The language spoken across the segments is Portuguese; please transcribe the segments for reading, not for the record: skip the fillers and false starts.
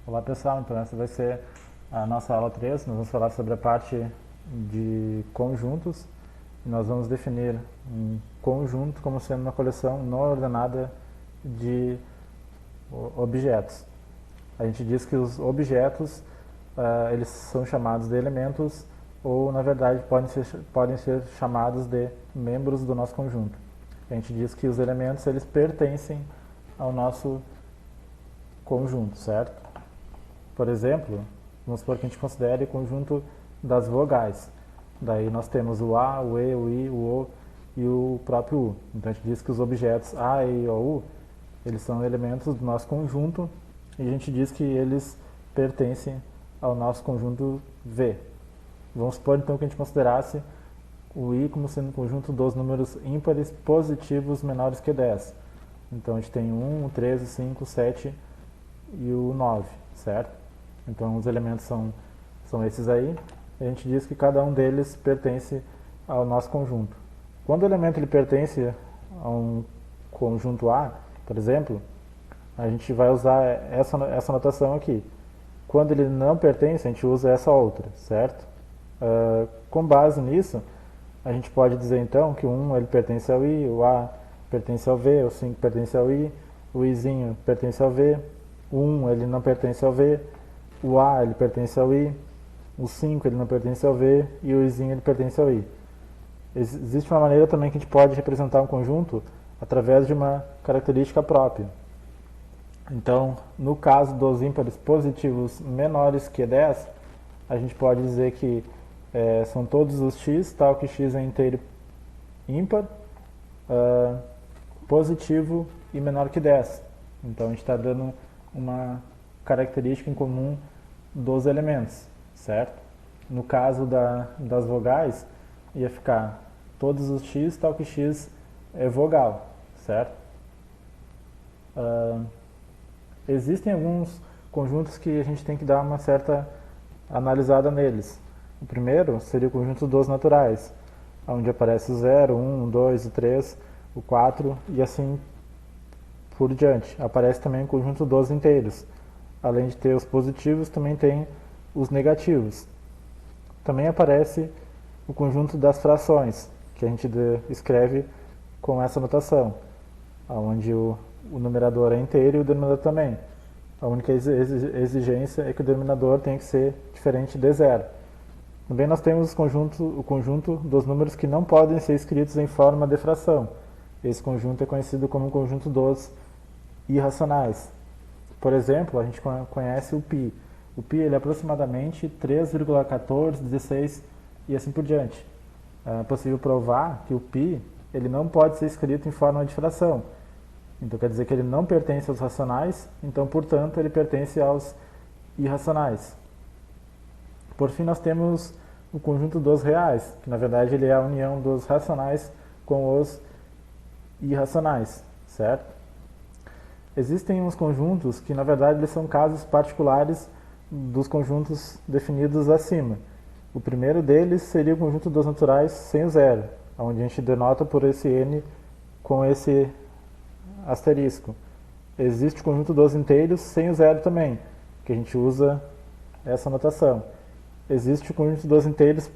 Olá pessoal, então essa vai ser a nossa aula 3. Nós vamos falar sobre a parte de conjuntos e nós vamos definir um conjunto como sendo uma coleção não ordenada de objetos. A gente diz que os objetos eles são chamados de elementos ou na verdade podem ser chamados de membros do nosso conjunto. A gente diz que os elementos eles pertencem ao nosso conjunto, certo? Por exemplo, vamos supor que a gente considere o conjunto das vogais. Daí nós temos o A, o E, o I, o O e o próprio U. Então a gente diz que os objetos A, E, I, O, U, eles são elementos do nosso conjunto e a gente diz que eles pertencem ao nosso conjunto V. Vamos supor então que a gente considerasse o I como sendo um conjunto dos números ímpares positivos menores que 10. Então a gente tem o 1, o 13, o 5, o 7 e o 9, certo? Então os elementos são esses aí. A gente diz que cada um deles pertence ao nosso conjunto. Quando o elemento ele pertence a um conjunto A, por exemplo, a gente vai usar essa notação aqui. Quando ele não pertence, a gente usa essa outra, certo? Com base nisso, a gente pode dizer então que o 1 ele pertence ao I, o A pertence ao V, o 5 pertence ao I, o Izinho pertence ao V, o 1 ele não pertence ao V, o A ele pertence ao I, o 5 ele não pertence ao V e o Izinho ele pertence ao I. Existe uma maneira também que a gente pode representar um conjunto através de uma característica própria. Então, no caso dos ímpares positivos menores que 10, a gente pode dizer que são todos os x, tal que x é inteiro ímpar, positivo e menor que 10. Então a gente está dando uma característica em comum dos elementos, certo? No caso das vogais, ia ficar todos os x, tal que x é vogal, certo? Existem alguns conjuntos que a gente tem que dar uma certa analisada neles. O primeiro seria o conjunto dos naturais, onde aparece o 0, 1, o 2, o 3, o 4 e assim por diante. Aparece também o conjunto dos inteiros. Além de ter os positivos, também tem os negativos. Também aparece o conjunto das frações, que a gente escreve com essa notação, onde o numerador é inteiro e o denominador também. A única exigência é que o denominador tem que ser diferente de zero. Também nós temos o conjunto dos números que não podem ser escritos em forma de fração. Esse conjunto é conhecido como o conjunto dos irracionais. Por exemplo, a gente conhece o π. O π ele é aproximadamente 3,1416 e assim por diante. É possível provar que o π ele não pode ser escrito em forma de fração. Então quer dizer que ele não pertence aos racionais, então portanto ele pertence aos irracionais. Por fim, nós temos o conjunto dos reais, que na verdade ele é a união dos racionais com os irracionais, certo? Existem uns conjuntos que na verdade eles são casos particulares dos conjuntos definidos acima. O primeiro deles seria o conjunto dos naturais sem o zero, onde a gente denota por esse n com esse asterisco. Existe o conjunto dos inteiros sem o zero também, que a gente usa essa notação. Existe o conjunto dos inteiros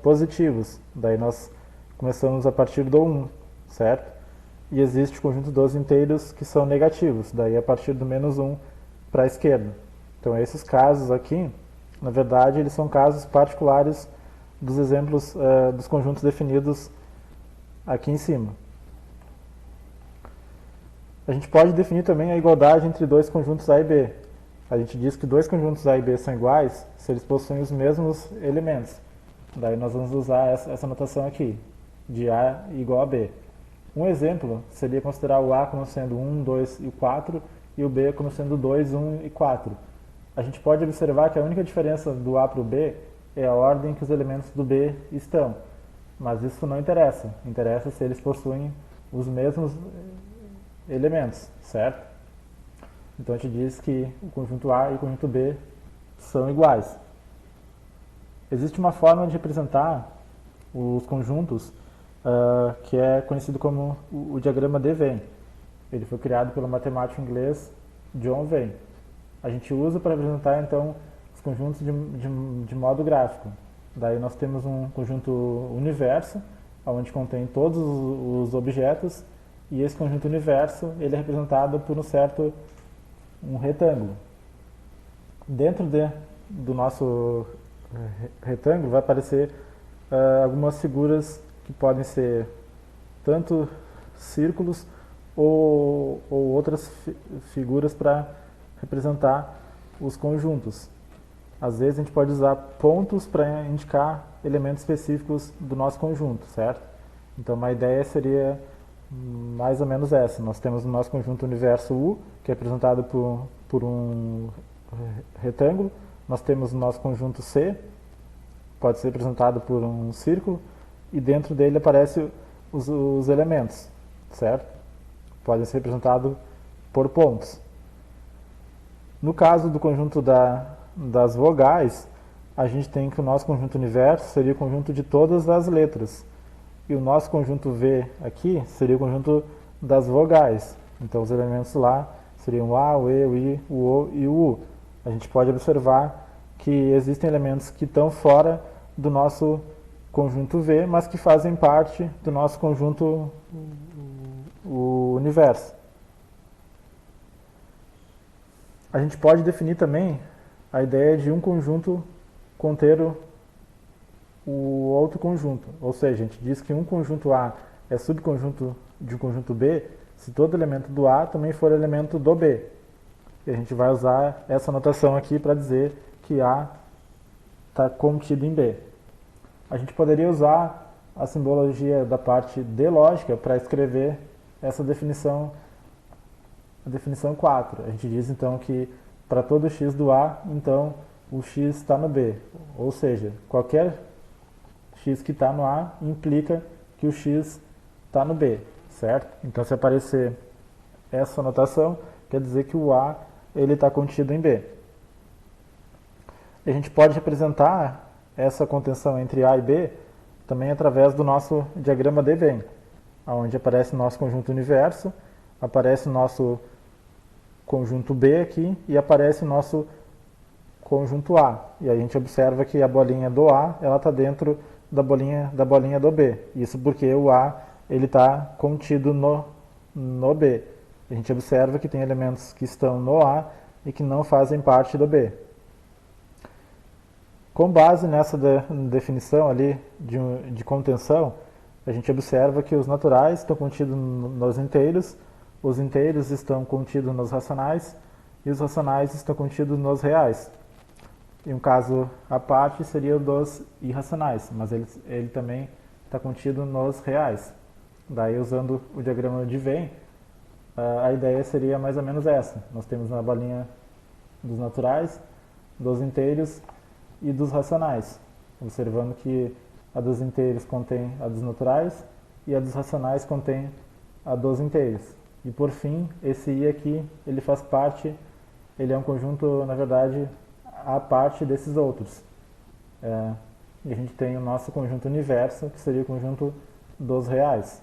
positivos, daí nós começamos a partir do 1, certo? E existe o conjunto dos inteiros que são negativos, daí a partir do menos 1 para a esquerda. Então esses casos aqui, na verdade, eles são casos particulares dos exemplos dos conjuntos definidos aqui em cima. A gente pode definir também a igualdade entre dois conjuntos A e B. A gente diz que dois conjuntos A e B são iguais se eles possuem os mesmos elementos. Daí nós vamos usar essa notação aqui, de A igual a B. Um exemplo seria considerar o A como sendo 1, 2 e 4 e o B como sendo 2, 1 e 4. A gente pode observar que a única diferença do A para o B é a ordem que os elementos do B estão. Mas isso não interessa. Interessa se eles possuem os mesmos elementos, certo? Então a gente diz que o conjunto A e o conjunto B são iguais. Existe uma forma de representar os conjuntos que é conhecido como o diagrama de Venn. Ele foi criado pelo matemático inglês John Venn. a gente usa para representar então os conjuntos de modo gráfico. Daí nós temos um conjunto universo, onde contém todos os objetos, e esse conjunto universo ele é representado por um retângulo. Dentro do nosso retângulo vai aparecer algumas figuras que podem ser tanto círculos ou outras figuras para representar os conjuntos. Às vezes a gente pode usar pontos para indicar elementos específicos do nosso conjunto, certo? Então uma ideia seria mais ou menos essa. Nós temos o nosso conjunto universo U, que é representado por um retângulo. Nós temos o nosso conjunto C, pode ser representado por um círculo, e dentro dele aparecem os elementos, certo? Podem ser representados por pontos. No caso do conjunto das vogais, a gente tem que o nosso conjunto universo seria o conjunto de todas as letras. E o nosso conjunto V aqui seria o conjunto das vogais. Então os elementos lá seriam o A, o E, o I, o O e o U. A gente pode observar que existem elementos que estão fora do nosso conjunto V, mas que fazem parte do nosso conjunto o universo. A gente pode definir também a ideia de um conjunto conter o outro conjunto. Ou seja, a gente diz que um conjunto A é subconjunto de um conjunto B se todo elemento do A também for elemento do B. E a gente vai usar essa notação aqui para dizer que A está contido em B. A gente poderia usar a simbologia da parte de lógica para escrever essa definição, a definição 4. A gente diz então que para todo x do A, então o x está no B. Ou seja, qualquer x que está no A implica que o x está no B, certo? Então se aparecer essa notação, quer dizer que o A está contido em B. A gente pode representar essa contenção entre A e B também através do nosso diagrama de Venn, onde aparece o nosso conjunto universo, aparece o nosso conjunto B aqui e aparece o nosso conjunto A. E a gente observa que a bolinha do A está dentro da bolinha do B. Isso porque o A está contido no B. A gente observa que tem elementos que estão no A e que não fazem parte do B. Com base nessa definição ali de contenção, a gente observa que os naturais estão contidos nos inteiros, os inteiros estão contidos nos racionais e os racionais estão contidos nos reais. E um caso à parte seria o dos irracionais, mas ele também está contido nos reais. Daí, usando o diagrama de Venn, a ideia seria mais ou menos essa. Nós temos uma bolinha dos naturais, dos inteiros e dos racionais, observando que a dos inteiros contém a dos naturais e a dos racionais contém a dos inteiros. E por fim, esse I aqui, ele faz parte, ele é um conjunto, na verdade, à parte desses outros. E a gente tem o nosso conjunto universo, que seria o conjunto dos reais,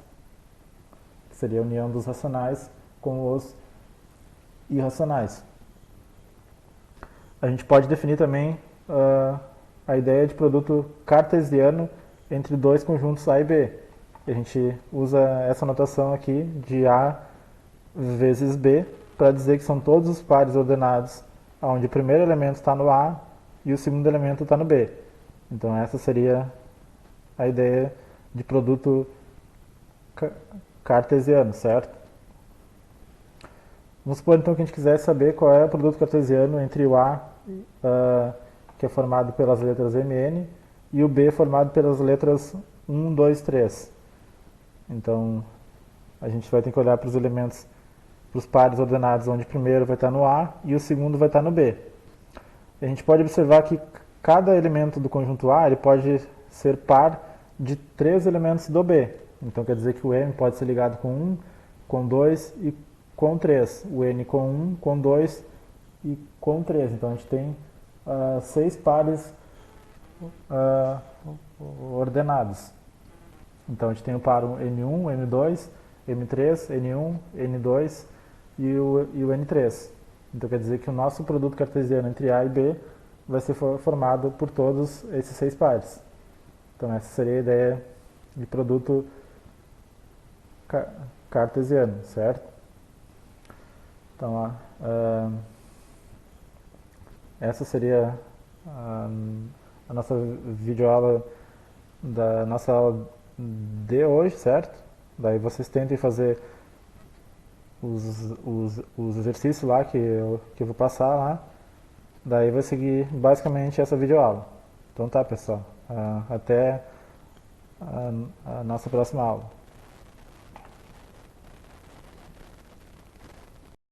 que seria a união dos racionais com os irracionais. A gente pode definir também a ideia de produto cartesiano entre dois conjuntos A e B. E a gente usa essa notação aqui de A vezes B para dizer que são todos os pares ordenados onde o primeiro elemento está no A e o segundo elemento está no B. Então essa seria a ideia de produto cartesiano, certo? Vamos supor então que a gente quisesse saber qual é o produto cartesiano entre o A, que é formado pelas letras MN, e o B formado pelas letras 1, 2, 3. Então a gente vai ter que olhar para os elementos, para os pares ordenados, onde o primeiro vai estar no A e o segundo vai estar no B. A gente pode observar que cada elemento do conjunto A ele pode ser par de 3 elementos do B. Então quer dizer que o M pode ser ligado com 1, com 2 e com 3. O N com 1, com 2 e com 3. Então a gente tem 6 pares ordenados. Então a gente tem o par M1, M2, M3, N1, N2 e o N3. Então quer dizer que o nosso produto cartesiano entre A e B vai ser formado por todos esses 6 pares. Então essa seria a ideia de produto cartesiano, certo? Então essa seria a, a nossa videoaula da nossa aula de hoje, certo? Daí vocês tentem fazer os exercícios lá que eu vou passar lá. Daí vai seguir basicamente essa videoaula. Então tá, pessoal. Até a nossa próxima aula.